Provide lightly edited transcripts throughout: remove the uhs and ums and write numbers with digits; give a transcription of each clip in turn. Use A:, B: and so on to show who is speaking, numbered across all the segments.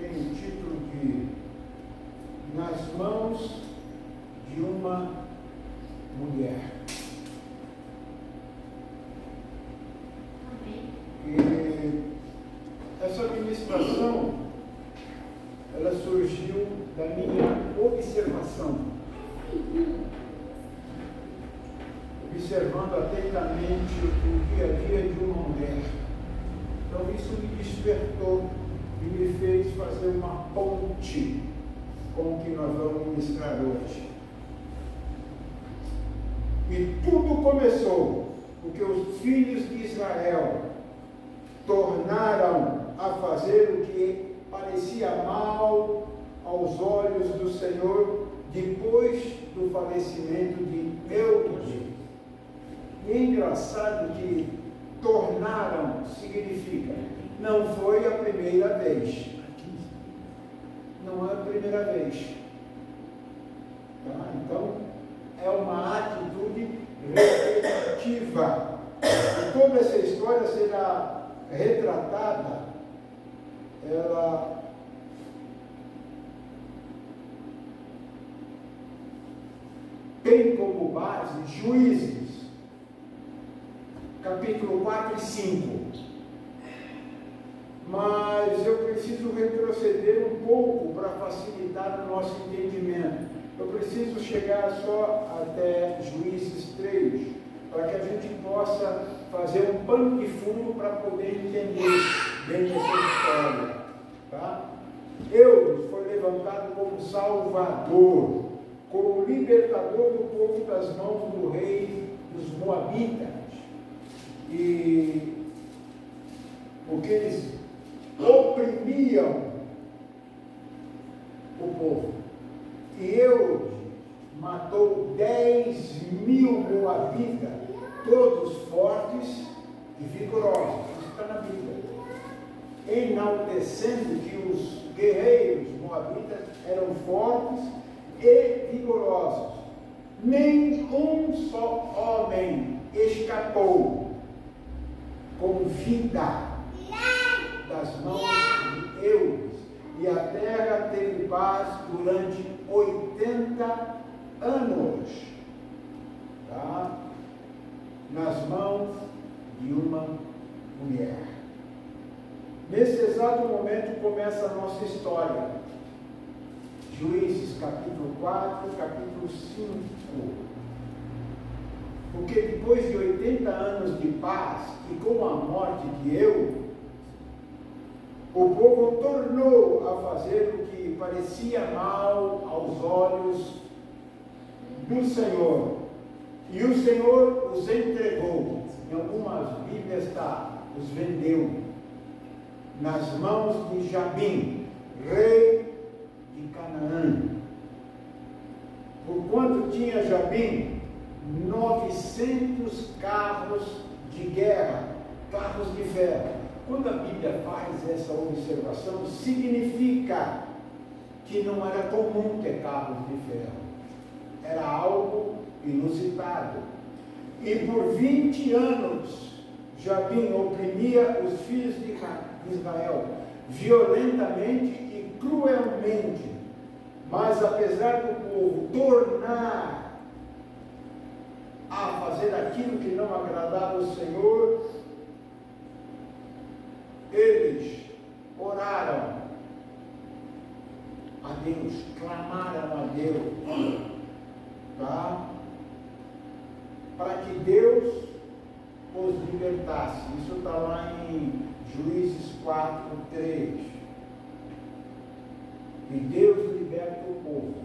A: tem o título de Nas Mãos de uma Mulher. E essa ministração, ela surgiu da minha observação, observando atentamente o dia a dia de uma mulher. Então isso me despertou e me fez fazer uma ponte com o que nós vamos ministrar hoje. E tudo começou porque os filhos de Israel tornaram a fazer o que parecia mal aos olhos do Senhor depois do falecimento de Eude. E é engraçado que tornaram significa, não foi a primeira vez. Não é a primeira vez. Tá? Então, é uma atitude repetitiva. E toda essa história será retratada, ela tem como base Juízes, capítulo 4 e 5. Mas eu preciso retroceder um pouco para facilitar o nosso entendimento. Eu preciso chegar só até Juízes 3, para que a gente possa fazer um pano de fundo para poder entender bem essa história. Tá? Eudes foi levantado como salvador, como libertador do povo das mãos do rei dos Moabitas. E porque eles oprimiam o povo. E Eudes matou 10.000 Moabitas, todos fortes e vigorosos. Isso está na Bíblia. Enaltecendo que os guerreiros moabitas eram fortes e vigorosos. Nem um só homem escapou com vida das mãos de Eudes. E a terra teve paz durante 80 anos. Tá? Nas mãos de uma mulher. Nesse exato momento começa a nossa história. Juízes capítulo 4, capítulo 5. Porque depois de 80 anos de paz e com a morte de Eudes, o povo tornou a fazer o que parecia mal aos olhos do Senhor. E o Senhor os entregou. Em algumas Bíblias está, os vendeu nas mãos de Jabim, rei de Canaã. Porquanto tinha Jabim 900 carros de guerra, carros de ferro. Quando a Bíblia faz essa observação, significa que não era comum ter carros de ferro. Era algo inusitado. E por 20 anos, Jabim oprimia os filhos de Israel, violentamente e cruelmente. Mas apesar do povo tornar a fazer aquilo que não agradava ao Senhor, eles oraram a Deus, clamaram a Deus, tá? Para que Deus os libertasse. Isso está lá em Juízes 4, 3. E Deus liberta o povo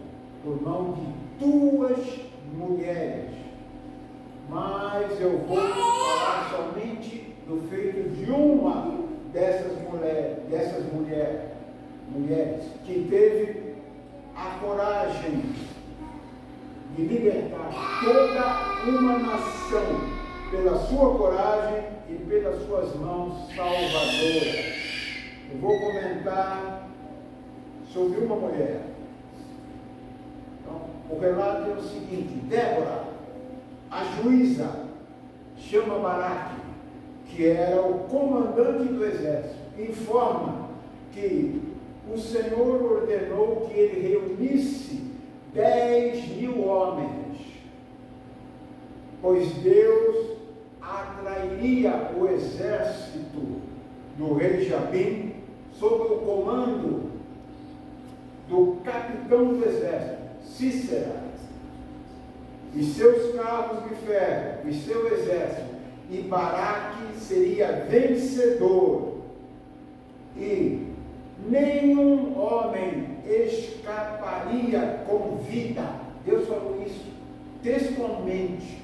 A: por mão de 2 mulheres. Mas eu vou falar somente do feito de uma dessas mulheres que teve a coragem de libertar toda uma nação pela sua coragem e pelas suas mãos salvadoras. Eu vou comentar sobre uma mulher. Então, o relato é o seguinte: Débora, a juíza, chama Baraque, que era o comandante do exército, informa que o Senhor ordenou que ele reunisse 10.000 homens, pois Deus atrairia o exército do rei Jabim sob o comando do capitão do exército, Sísera, e seus carros de ferro, e seu exército, e Baraque seria vencedor, e nenhum homem escaparia com vida. Deus falou isso textualmente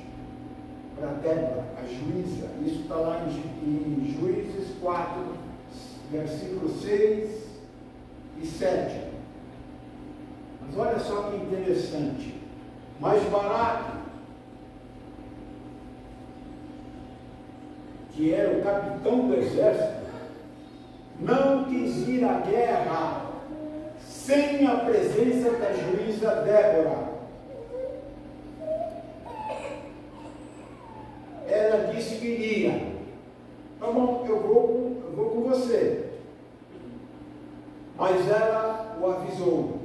A: para Débora, a juíza. Isso está lá em Juízes 4, versículos 6 e 7. Mas olha só que interessante. Mas Baraque, que era o capitão do exército, não quis ir à guerra sem a presença da juíza Débora. Ela disse que iria. Tá bom, eu vou com você. Mas ela o avisou.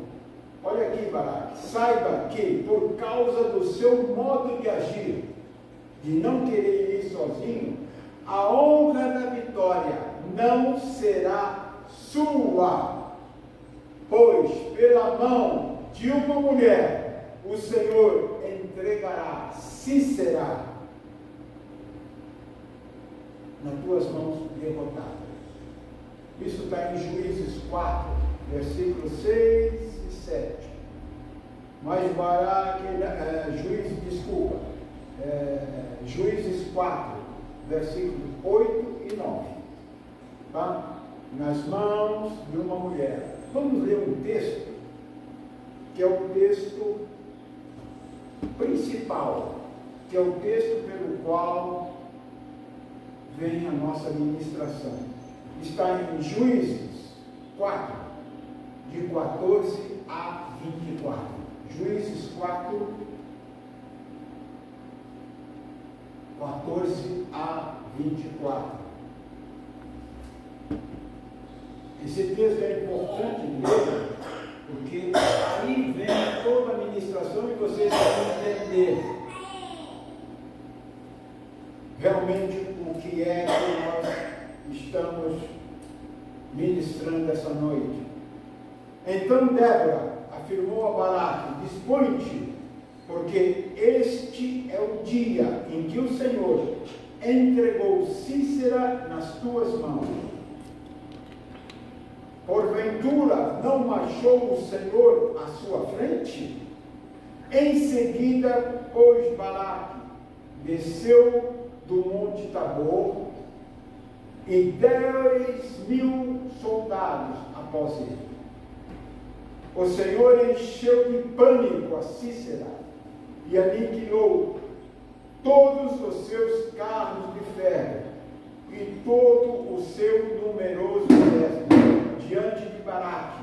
A: Olha aqui, Baraque, saiba que por causa do seu modo de agir, de não querer ir sozinho, a honra da vitória não será sua, pois pela mão de uma mulher o Senhor entregará Sísera nas tuas mãos derrotada. Isso está em Juízes 4, versículos 6 e 7. Mas Baraque, Juízes 4, versículos 8 e 9. Tá? Nas mãos de uma mulher. Vamos ler um texto, que é o texto principal, que é o texto pelo qual vem a nossa ministração. Está em Juízes 4, de 14 a 24. Juízes 4, 14 a 24. Esse texto é importante mesmo, porque aí vem toda a ministração e vocês vão entender realmente o que é que nós estamos ministrando essa noite. Então Débora afirmou a Baraque: dispõe-te, porque este é o dia em que o Senhor entregou Sísera nas tuas mãos. Porventura não marchou o Senhor à sua frente? Em seguida, pois, Baraque desceu do monte Tabor e 10.000 soldados após ele. O Senhor encheu de pânico a Sísera e aniquilou todos os seus carros de ferro e todo o seu numeroso exército diante de Baraque.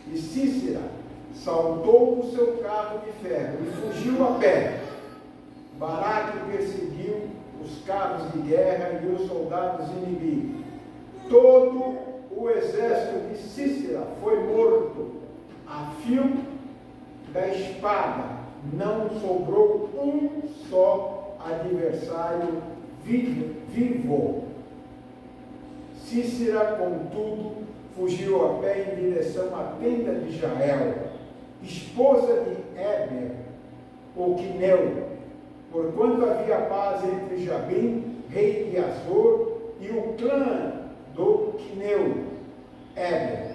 A: E Sísera saltou o seu carro de ferro e fugiu a pé. Baraque perseguiu os carros de guerra e os soldados inimigos. Todo o exército de Sísera foi morto a fio da espada. Não sobrou um só adversário vivo. Sísera, contudo, fugiu a pé em direção à tenda de Jael, esposa de Éber, o quineu, porquanto havia paz entre Jabim, rei de Azor, e o clã do quineu, Éber.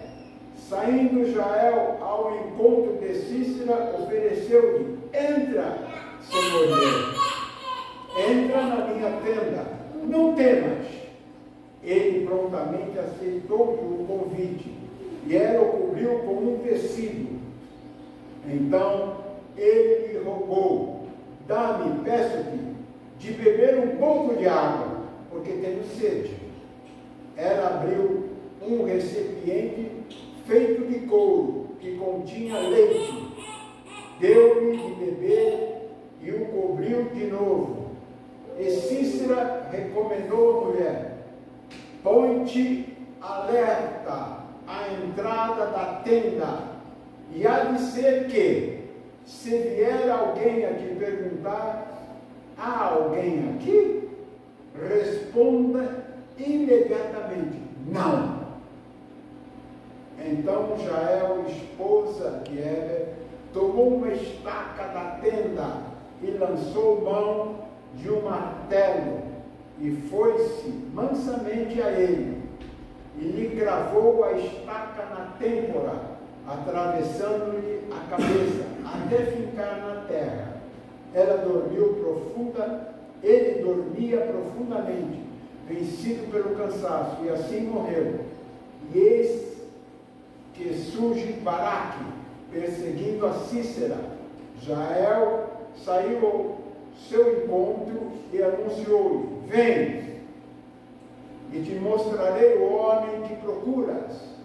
A: Saindo Jael ao encontro de Sísera, ofereceu-lhe: entra, Senhor meu, entra na minha tenda, não temas. Ele prontamente aceitou-lhe o convite, e ela o cobriu com um tecido. Então ele lhe rogou: dá-me, peço-te, de beber um pouco de água, porque tenho sede. Ela abriu um recipiente feito de couro, que continha leite, deu-lhe de beber e o cobriu de novo. E Sísera recomendou à mulher: põe-te alerta à entrada da tenda, e há de ser que, se vier alguém a te perguntar, há alguém aqui? Responda imediatamente, não. Então Jael, esposa de Heber, tomou uma estaca da tenda e lançou mão de um martelo e foi-se mansamente a ele e lhe cravou a estaca na têmpora, atravessando-lhe a cabeça até fincar na terra. Ele dormia profundamente, vencido pelo cansaço, e assim morreu. E eis que surge Baraque, perseguindo a Sísera. Jael saiu ao seu encontro e anunciou-lhe: vem, e te mostrarei o homem que procuras.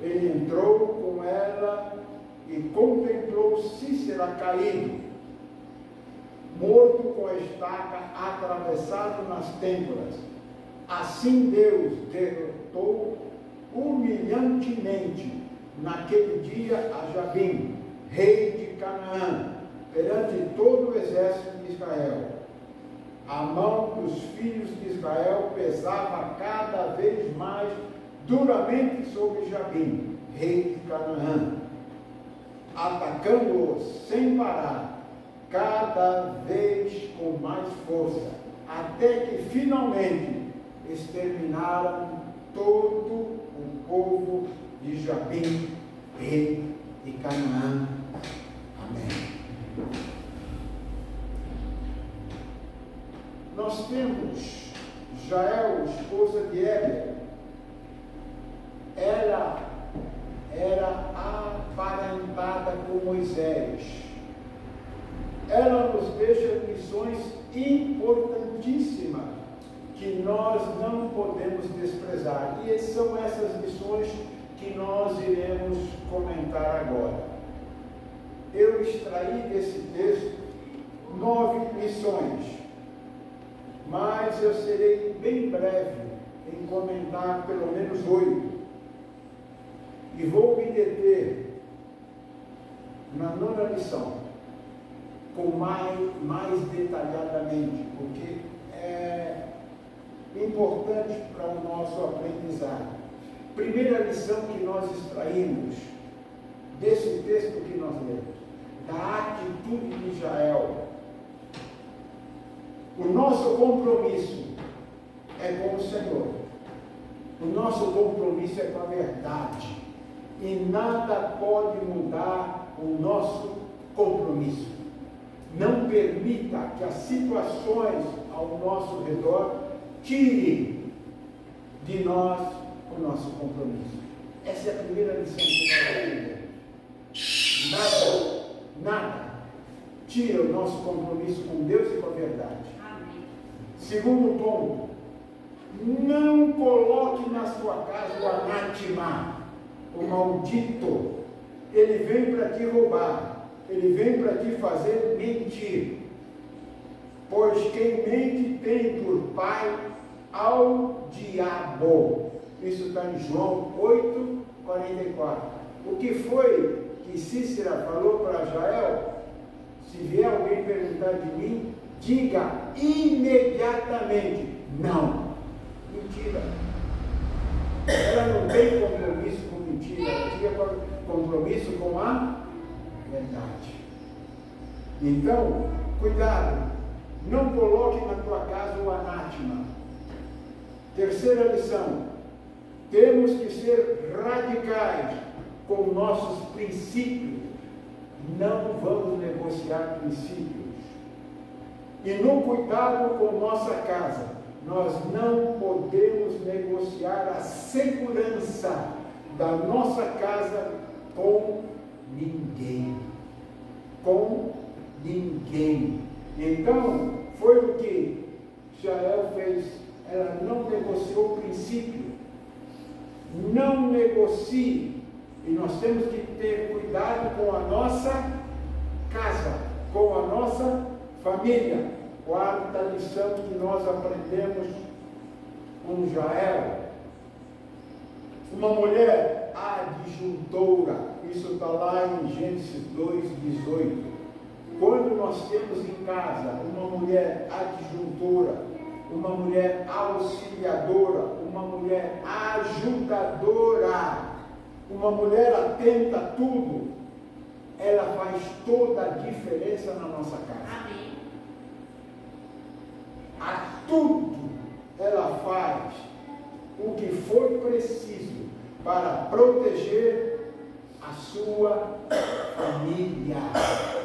A: Ele entrou com ela e contemplou Sísera caído, morto com a estaca atravessado nas têmporas. Assim Deus derrotou humilhantemente naquele dia a Jabim, rei de Canaã, perante todo o exército de Israel. A mão dos filhos de Israel pesava cada vez mais duramente sobre Jabim, rei de Canaã, atacando-o sem parar, cada vez com mais força, até que finalmente exterminaram todo o povo de Jabim, rei de Canaã. Amém. Nós temos Jael, esposa de Heber. Ela era aparentada com Moisés. Ela nos deixa lições importantíssimas que nós não podemos desprezar. E são essas lições que nós iremos comentar agora. Eu extraí desse texto 9 lições, mas eu serei bem breve em comentar pelo menos 8. E vou me deter na 9ª lição, com mais detalhadamente, porque é importante para o nosso aprendizado. Primeira lição que nós extraímos desse texto que nós lemos, da atitude de Jael. O nosso compromisso é com o Senhor. O nosso compromisso é com a verdade. E nada pode mudar o nosso compromisso. Não permita que as situações ao nosso redor tirem de nós o nosso compromisso. Essa é a primeira lição que nós aprendemos. Nada tira o nosso compromisso com Deus e com a verdade. Amém. Segundo ponto, não coloque na sua casa o anátema, o maldito. Ele vem para te roubar, ele vem para te fazer mentir. Pois quem mente tem por pai ao diabo. Isso está em João 8:44. O que foi que Sísera falou para Jael? Se vier alguém perguntar de mim, diga imediatamente: não. Mentira. Ela não tem compromisso com mentira, ela tinha compromisso com a verdade. Então, cuidado, não coloque na tua casa o anátema. Terceira lição, temos que ser radicais com nossos princípios. Não vamos negociar princípios. E no cuidado com nossa casa, nós não podemos negociar a segurança da nossa casa com ninguém. Com ninguém. Então, foi o que Jael fez. Ela não negociou o princípio. Não negocie. E nós temos que ter cuidado com a nossa casa, com a nossa família. Quarta lição que nós aprendemos com Jael. Uma mulher adjuntora. Isso está lá em Gênesis 2:18. Quando nós temos em casa uma mulher adjuntora, uma mulher auxiliadora, uma mulher ajudadora, uma mulher atenta a tudo, ela faz toda a diferença na nossa casa.
B: Amém.
A: A tudo ela faz o que for preciso para proteger a sua família.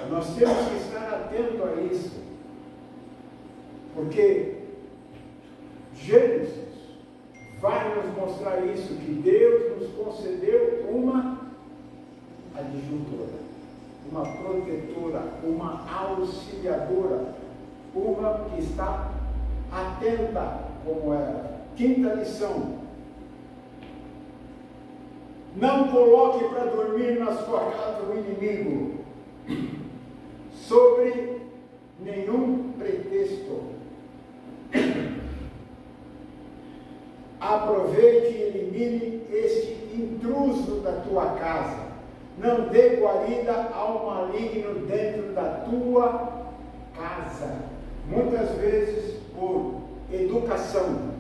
A: Nós temos que estar atentos a isso, porque Gênesis vai nos mostrar isso, que Deus nos concedeu uma adjuntora, uma protetora, uma auxiliadora, uma que está atenta como ela. Quinta lição: não coloque para dormir na sua casa o inimigo, sobre nenhum pretexto. Aproveite e elimine este intruso da tua casa. Não dê guarida ao maligno dentro da tua casa. Muitas vezes, por educação,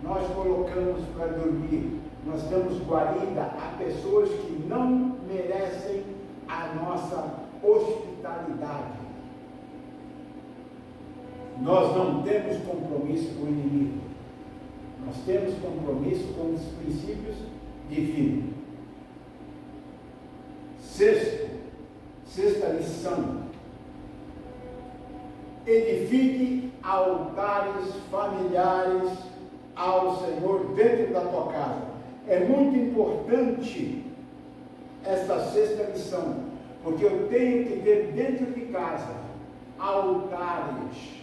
A: nós colocamos para dormir, nós damos guarida a pessoas que não merecem a nossa hospitalidade. Nós não temos compromisso com o inimigo. Nós temos compromisso com os princípios divinos. Sexta lição: edifique altares familiares ao Senhor dentro da tua casa. É muito importante esta sexta lição, porque eu tenho que ter dentro de casa altares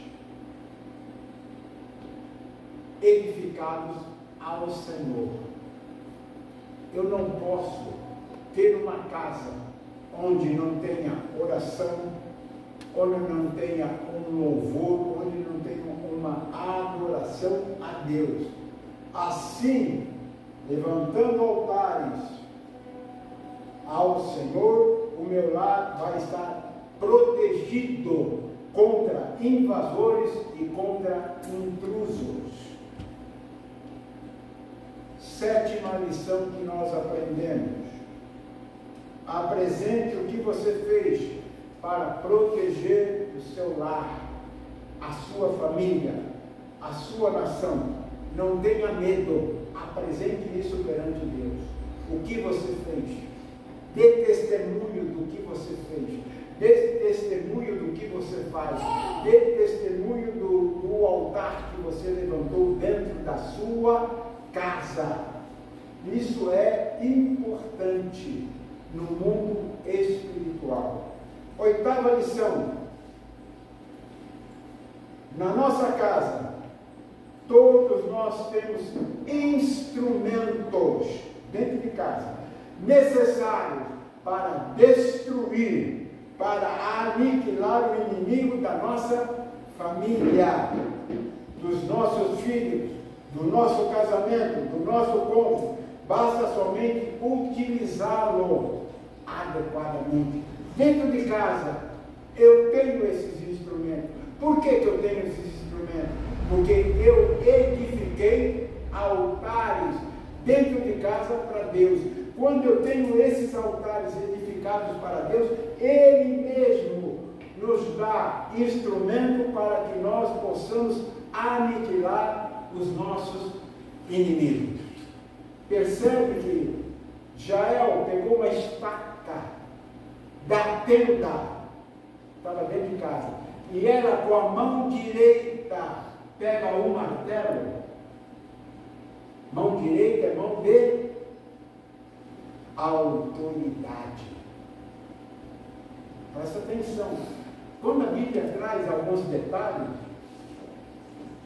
A: edificados ao Senhor. Eu não posso ter uma casa onde não tenha oração, onde não tenha um louvor, onde não tenha uma adoração a Deus. Assim, levantando altares ao Senhor, o meu lar vai estar protegido contra invasores e contra intrusos. Sétima lição que nós aprendemos: apresente o que você fez para proteger o seu lar, a sua família, a sua nação. Não tenha medo, apresente isso perante Deus. O que você fez? Dê testemunho do que você fez. Dê testemunho do que você faz. Dê testemunho do altar que você levantou dentro da sua casa. Isso é importante no mundo espiritual. Oitava lição: na nossa casa, todos nós temos instrumentos dentro de casa necessários para destruir, para aniquilar o inimigo da nossa família, dos nossos filhos, do nosso casamento, do nosso cônjuge. Basta somente utilizá-lo adequadamente. Dentro de casa, eu tenho esses instrumentos. Por que eu tenho esses instrumentos? Porque eu edifiquei altares dentro de casa para Deus. Quando eu tenho esses altares edificados para Deus, Ele mesmo nos dá instrumento para que nós possamos aniquilar os nossos inimigos. Percebe que Jael pegou uma estaca da tenda, estava dentro de casa, e ela com a mão direita pega o martelo. Mão direita é mão de autoridade. Presta atenção. Quando a Bíblia traz alguns detalhes,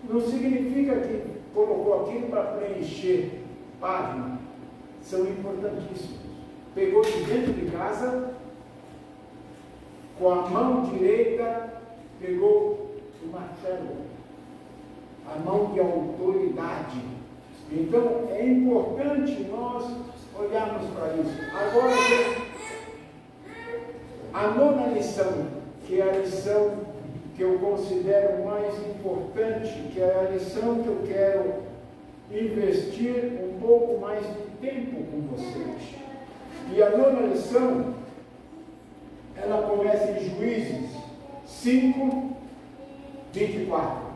A: não significa que colocou aquilo para preencher página. São importantíssimos. Pegou de dentro de casa, com a mão direita, pegou o martelo, a mão de autoridade. Então, é importante nós olharmos para isso. Agora, a nona lição, que é a lição que eu considero mais importante, que é a lição que eu quero investir um pouco mais de tempo com vocês. E a nona lição, ela começa em Juízes 5, 24.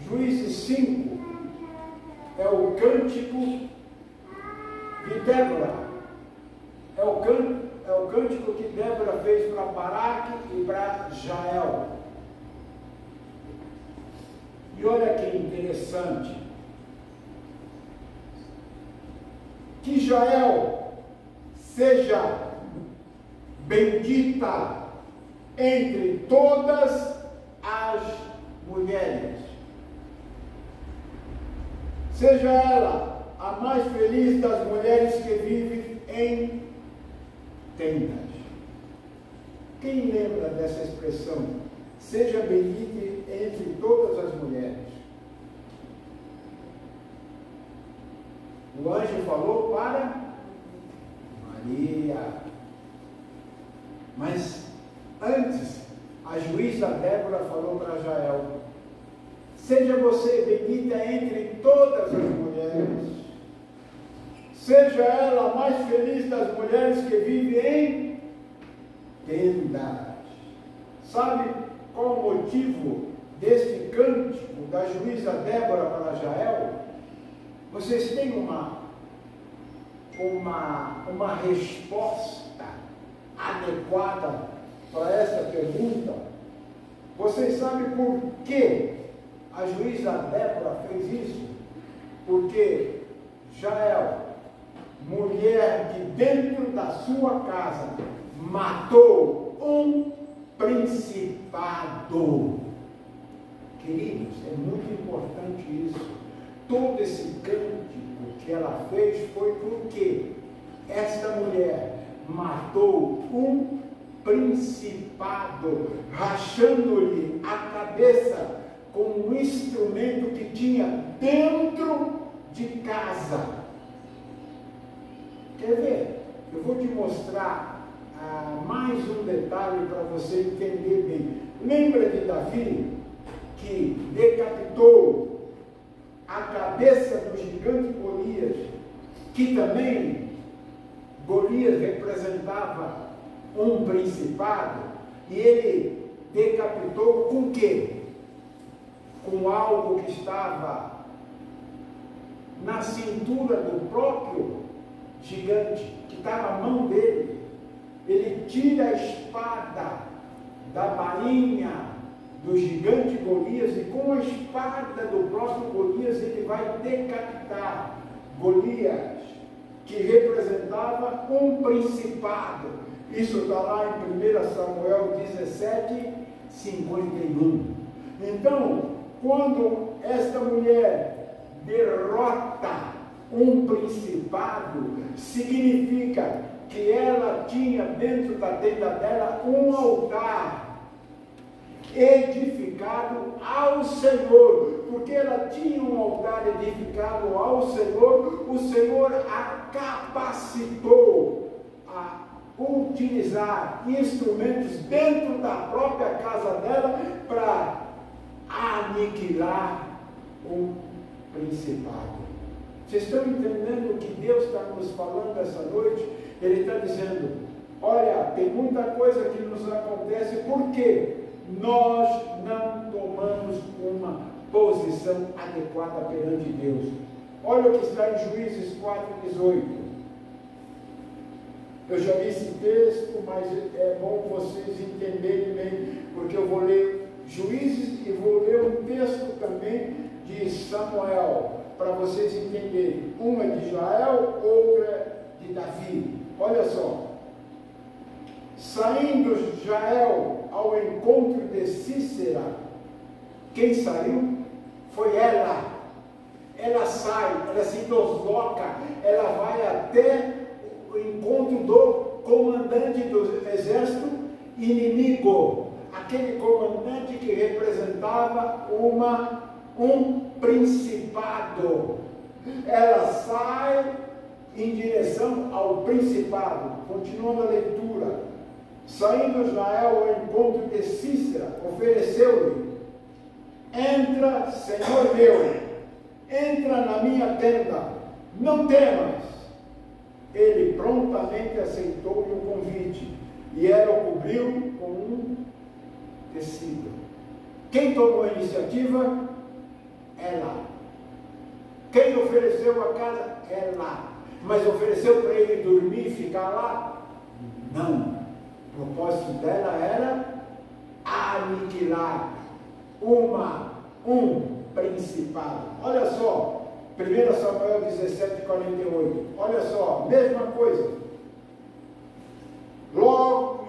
A: Juízes 5 é o cântico de Débora. É o cântico que Débora fez para Baraque e para Jael. E olha que interessante. Que Jael seja bendita entre todas as mulheres. Seja ela a mais feliz das mulheres que vivem em tendas. Quem lembra dessa expressão? Seja bendita entre todas as mulheres. O anjo falou para Maria. Mas antes, a juíza Débora falou para Jael: seja você bendita entre todas as mulheres. Seja ela a mais feliz das mulheres que vivem em tendas. Sabe qual o motivo deste cântico da juíza Débora para Jael? Vocês têm uma resposta adequada para essa pergunta? Vocês sabem por que a juíza Débora fez isso? Porque Jael, mulher que dentro da sua casa matou um principado. Queridos, é muito importante isso. Todo esse cântico que ela fez foi porque esta mulher matou um principado, rachando-lhe a cabeça com um instrumento que tinha dentro de casa. Quer ver? Eu vou te mostrar mais um detalhe para você entender bem. Lembra de Davi, que decapitou a cabeça do gigante Golias, que também Golias representava um principado, e ele decapitou com o quê? Com algo que estava na cintura do próprio gigante, que estava na mão dele. Ele tira a espada da bainha do gigante Golias, e com a espada do próprio Golias ele vai decapitar Golias, que representava um principado. Isso está lá em 1 Samuel 17, 51. Então, quando esta mulher derrota um principado, significa que ela tinha dentro da tenda dela um altar edificado ao Senhor. Porque ela tinha um altar edificado ao Senhor, o Senhor a capacitou a utilizar instrumentos dentro da própria casa dela para aniquilar um principado. Vocês estão entendendo o que Deus está nos falando essa noite? Ele está dizendo: olha, tem muita coisa que nos acontece porque nós não tomamos uma posição adequada perante Deus. Olha o que está em Juízes 4:18. Eu já li esse texto, mas é bom vocês entenderem bem, porque eu vou ler Juízes e vou ler um texto também de Samuel, para vocês entenderem. Uma é de Jael, outra é de Davi. Olha só. Saindo Jael ao encontro de Sísera, quem saiu foi ela. Ela sai, ela se desloca, ela vai até o encontro do comandante do exército inimigo, aquele comandante que representava um principado. Ela sai em direção ao principado. Continuando a leitura. Saindo Israel ao encontro de Cícera, ofereceu-lhe: entra, Senhor meu, entra na minha tenda, não temas. Ele prontamente aceitou-lhe o convite e ela o cobriu com um tecido. Quem tomou a iniciativa? Ela. Quem ofereceu a casa? Ela. Mas ofereceu para ele dormir e ficar lá? Não. O propósito dela era aniquilar um principado. Olha só, 1 Samuel 17:48. Olha só, mesma coisa. Logo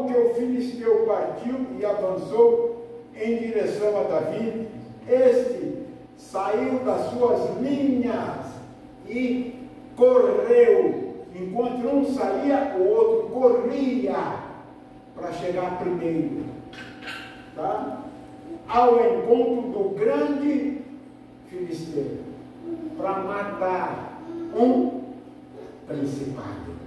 A: que o filisteu partiu e avançou em direção a Davi, este saiu das suas linhas e correu. Enquanto um saía, o outro corria para chegar primeiro, tá? Ao encontro do grande filisteu, para matar um principado.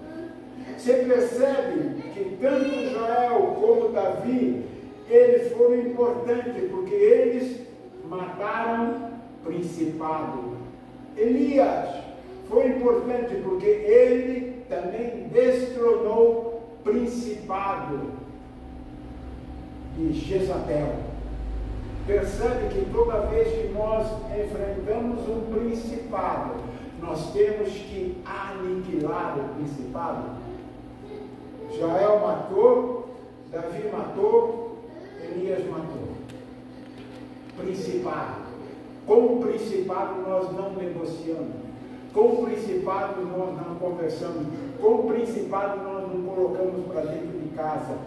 A: Você percebe que tanto Israel como Davi, eles foram importantes, porque eles mataram principado. Elias foi importante porque ele também destronou principado de Jezabel. Percebe que toda vez que nós enfrentamos um principado, nós temos que aniquilar o principado. Israel matou, Davi matou, Elias matou. Principado. Com o principado nós não negociamos. Com o principado nós não conversamos. Com o principado nós não colocamos para dentro de casa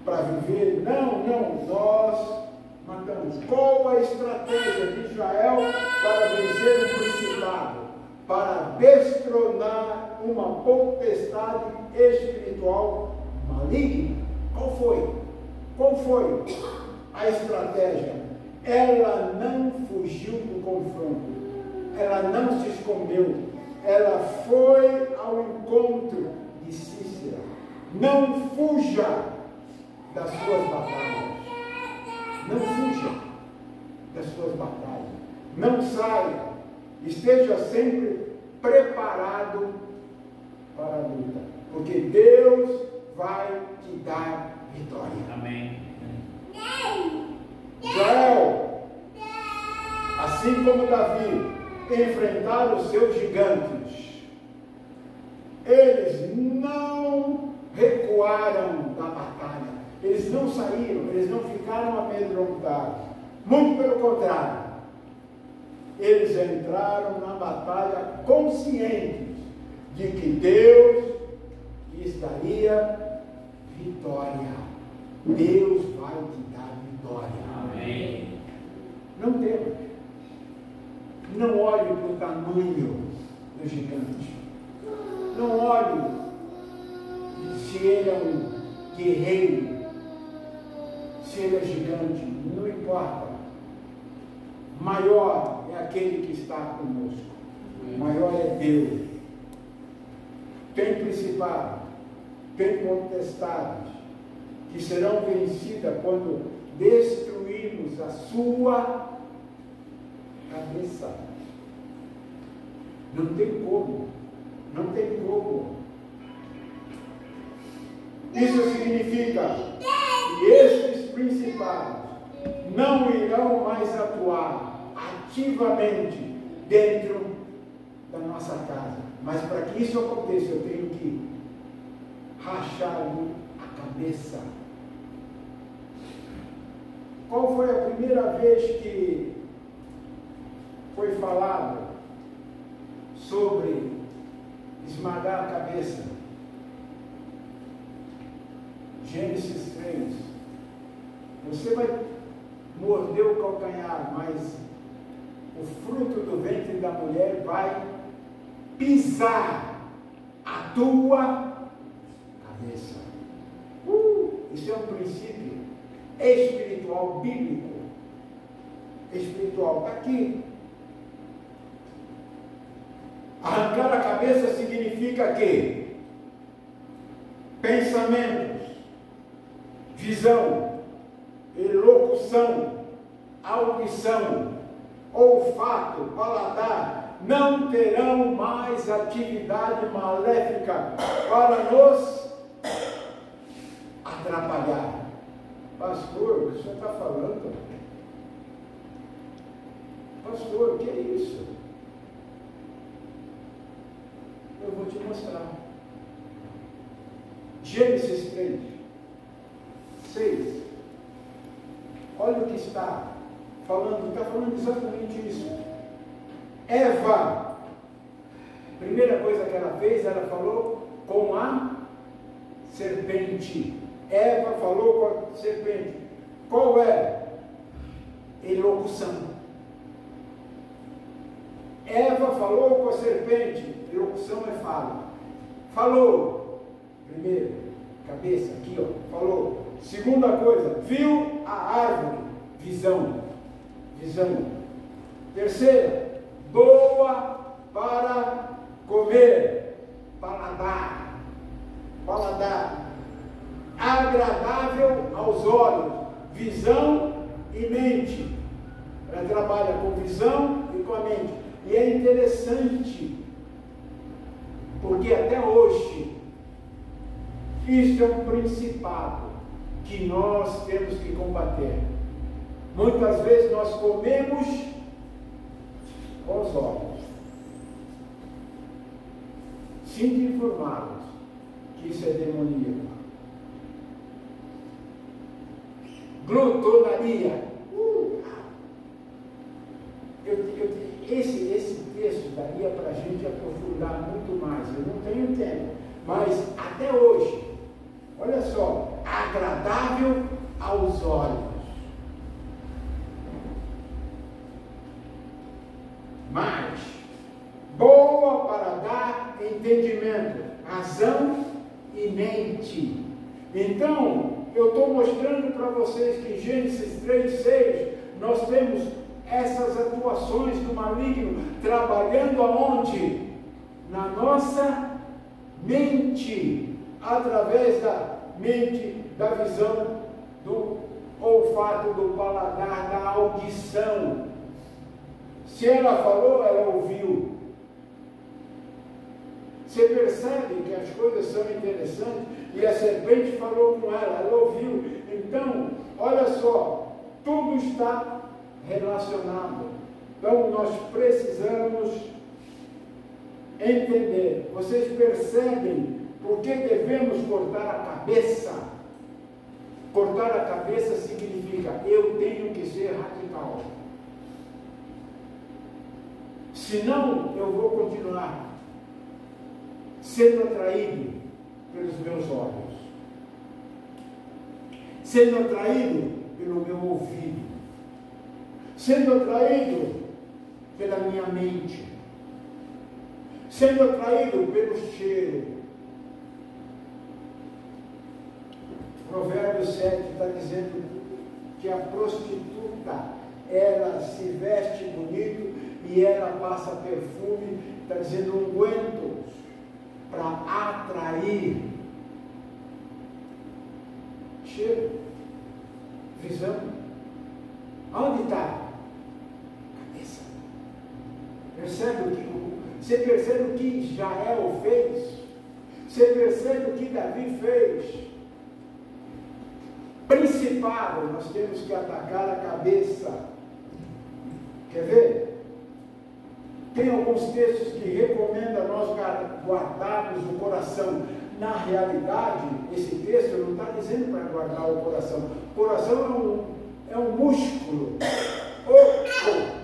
A: para viver. Não, nós matamos. Qual a estratégia de Israel para vencer o principado? Para destronar uma potestade espiritual maligna. Qual foi a estratégia? Ela não fugiu do confronto. Ela não se escondeu. Ela foi ao encontro de Cícera. Não fuja das suas batalhas. Não fuja das suas batalhas. Não saia. Esteja sempre preparado para a luta. Porque Deus vai te dar vitória. Amém. Israel, assim como Davi, enfrentaram os seus gigantes. Eles não recuaram da batalha. Eles não saíram, eles não ficaram amedrontados. Muito pelo contrário. Eles entraram na batalha conscientes de que Deus lhes daria vitória. Deus vai te dar vitória. Amém. Não temas. Não olhe para o tamanho do gigante. Não olhe se ele é um guerreiro, se ele é gigante, não importa. Maior é aquele que está conosco. Maior é Deus. Tem principado, tem potestades que serão vencidas quando destruirmos a sua cabeça. Não tem como. Não tem como. Isso significa que estes principados não irão mais atuar ativamente dentro da nossa casa. Mas para que isso aconteça, eu tenho que rachar-lhe a cabeça. Qual foi a primeira vez que foi falado sobre esmagar a cabeça? Gênesis 3. Você vai morder o calcanhar, mas o fruto do ventre da mulher vai pisar a tua cabeça. Isso é um princípio espiritual, bíblico. Espiritual. Aqui. Arrancar a cabeça significa que pensamentos, visão, elocução, audição, olfato, paladar, não terão mais atividade maléfica para nos atrapalhar. Pastor, o que o senhor está falando? Pastor, o que é isso? Eu vou te mostrar. Gênesis 3, 6. Olha o que está falando exatamente isso. Eva, primeira coisa que ela fez, ela falou com a serpente. Eva falou com a serpente. Qual é? Elocução. Eva falou com a serpente. Elocução é fala. Falou. Primeiro, cabeça, aqui ó, falou. Segunda coisa, viu a árvore. Visão. Visão. Terceira, boa para comer. Paladar. Paladar. Agradável aos olhos. Visão e mente. Ela trabalha com visão e com a mente. E é interessante, porque até hoje, isto é um principado que nós temos que combater. Muitas vezes nós comemos com os olhos. Sinto informados que isso é demoníaco. Glutonaria. Esse texto daria para a gente aprofundar muito mais. Eu não tenho tempo. Mas até hoje, olha só, agradável aos olhos. Mas boa para dar entendimento, razão e mente. Então, eu estou mostrando para vocês que em Gênesis 3:6 nós temos essas atuações do maligno trabalhando aonde? Na nossa mente, através da mente, da visão, do olfato, do paladar, da audição. Se ela falou, ela ouviu. Você percebe que as coisas são interessantes e a serpente falou com ela ouviu. Então, olha só, tudo está relacionado. Então nós precisamos entender. Vocês percebem por que devemos cortar a cabeça? Cortar a cabeça significa eu tenho que ser radical. Senão eu vou continuar sendo atraído pelos meus olhos, sendo atraído pelo meu ouvido, sendo atraído pela minha mente, sendo atraído pelo cheiro. Provérbios 7 está dizendo que a prostituta, ela se veste bonito e ela passa perfume, está dizendo ungüentos, para atrair. Cheiro, visão. Onde está? Você percebe o que Jael fez? Você percebe o que Davi fez? Principado, nós temos que atacar a cabeça. Quer ver? Tem alguns textos que recomendam nós guardarmos o coração. Na realidade, esse texto não está dizendo para guardar o coração. O coração é um músculo oco,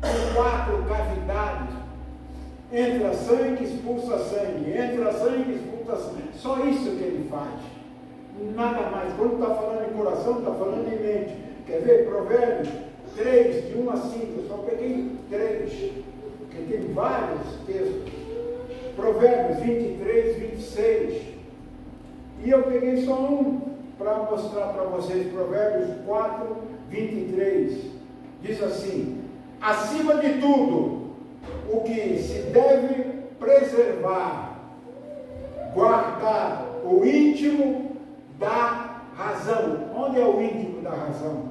A: com 4 cavidades. Entra sangue, expulsa sangue. Entra sangue, expulsa sangue. Só isso que ele faz. Nada mais. Quando está falando em coração, está falando em mente. Quer ver? Provérbios 3, de 1 a 5. Eu só peguei 3, porque tem vários textos. Provérbios 23, 26. E eu peguei só um para mostrar para vocês. Provérbios 4, 23. Diz assim: acima de tudo, o que se deve preservar, guardar o íntimo da razão. Onde é o íntimo da razão?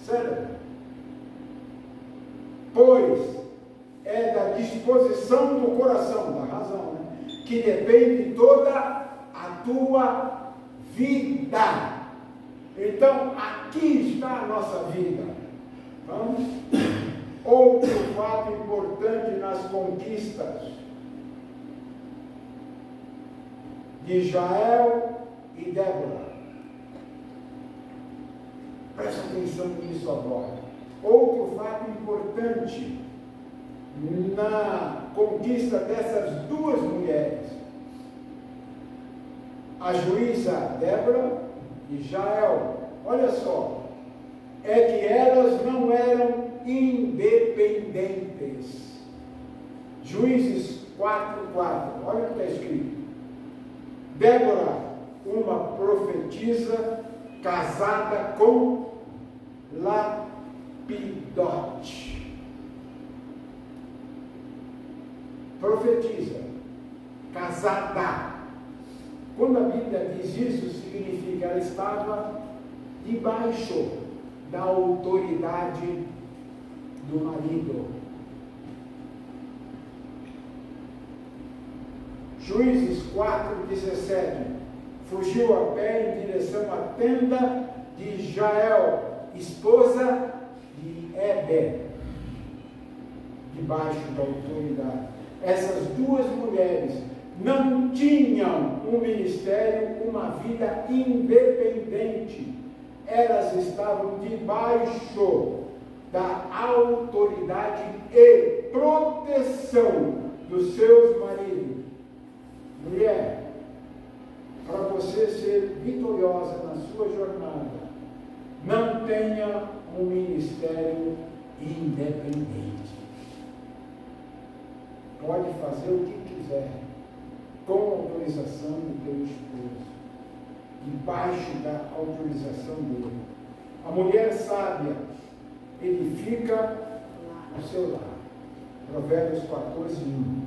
A: Cérebro. Pois é da disposição do coração, da razão, né? Que depende toda a tua vida. Então, aqui está a nossa vida. Vamos? Outro fato importante nas conquistas de Jael e Débora. Presta atenção nisso agora. Outro fato importante na conquista dessas duas mulheres, a juíza Débora e Jael, olha só, é que elas não eram independentes. Juízes 4:4, olha o que está escrito. Débora, uma profetisa casada com Lapidote. Profetiza, casada. Quando a Bíblia diz isso, significa que ela estava debaixo da autoridade do marido. Juízes 4:17, fugiu a pé em direção à tenda de Jael, esposa de Éber, debaixo da autoridade. Essas duas mulheres não tinham um ministério, uma vida independente. Elas estavam debaixo da autoridade e proteção dos seus maridos. Mulher, para você ser vitoriosa na sua jornada, não tenha um ministério independente. Pode fazer o que quiser, com autorização do teu esposo, debaixo da autorização dele. A mulher sábia edifica o seu lar. Provérbios 14:1.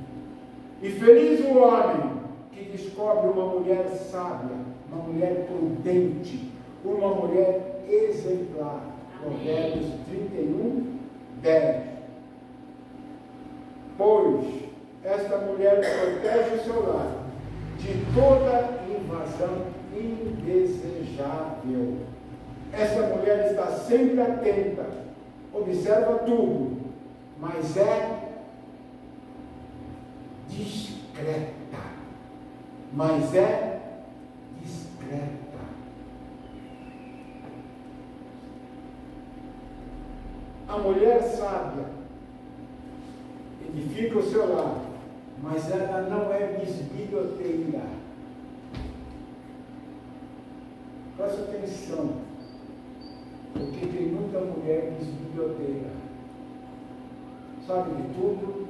A: E feliz o homem que descobre uma mulher sábia, uma mulher prudente, uma mulher exemplar. Provérbios 31:10. Pois esta mulher protege o seu lar de toda invasão indesejável. Esta mulher está sempre atenta, observa tudo, mas é discreta. A mulher sábia edifica o seu lar, mas ela não é bisbilhoteira. Presta atenção, porque tem muita mulher bisbilhoteira. Sabe de tudo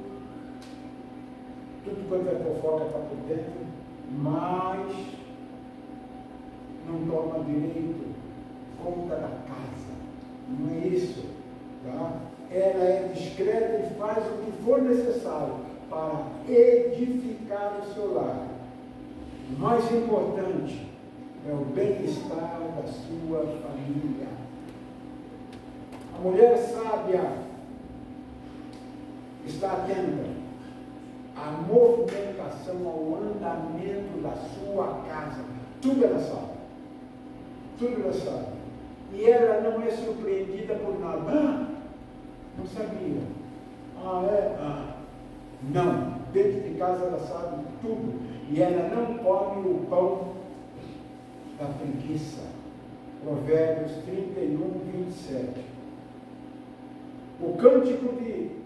A: quanto é fofoca está por dentro, mas não toma direito conta da casa. Não é isso, tá? Ela é discreta e faz o que for necessário para edificar o seu lar. O mais importante é o bem-estar da sua família. A mulher sábia está atenta à movimentação, ao andamento da sua casa. Tudo ela sabe. Tudo ela sabe. E ela não é surpreendida por nada. Não sabia. Não. Dentro de casa ela sabe tudo. E ela não come o pão da preguiça. Provérbios 31:27. O cântico de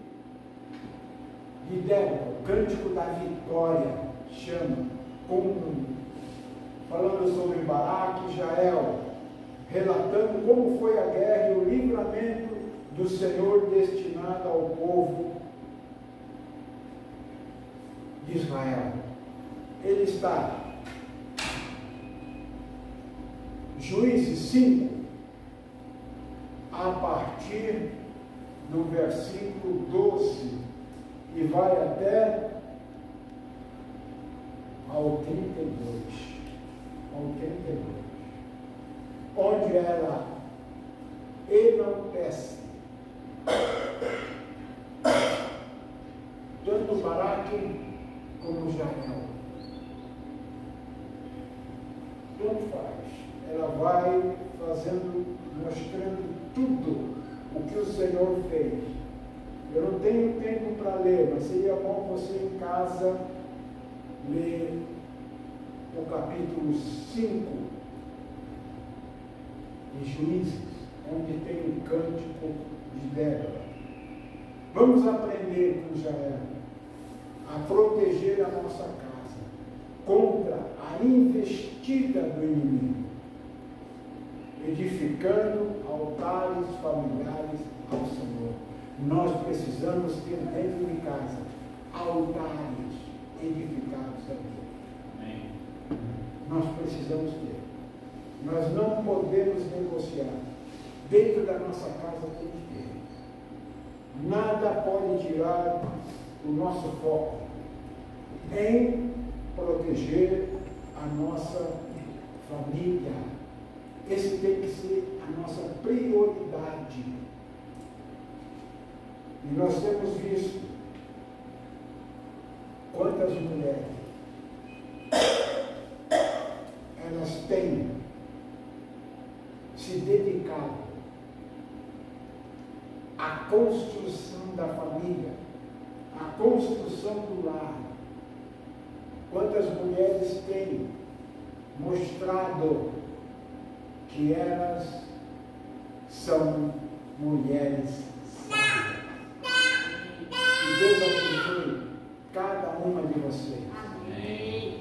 A: Débora, o cântico da vitória, chama, falando sobre Baraque e Jael, relatando como foi a guerra e o livramento do Senhor destinado ao povo de Israel. Ele está, Juízes 5, a partir do versículo 12, e vai até ao 32. Ao 32. Onde ela enaltece tanto Baraque como Jael. Tanto faz. Ela vai fazendo, mostrando tudo o que o Senhor fez. Eu não tenho tempo para ler, mas seria bom você em casa ler o capítulo 5 de Juízes, onde tem o cântico de Débora. Vamos aprender com Jael a proteger a nossa casa contra a investida do inimigo, edificando altares familiares ao Senhor. Nós precisamos ter dentro de casa altares edificados a Deus. Amém. Nós precisamos ter. Nós não podemos negociar. Dentro da nossa casa tem que ter. Nada pode tirar o nosso foco em proteger a nossa família. Esse tem que ser a nossa prioridade. E nós temos visto quantas mulheres elas têm se dedicado à construção da família, à construção do lar. Quantas mulheres têm mostrado que elas são mulheres sábias. Que Deus abençoe cada uma de vocês. Amém.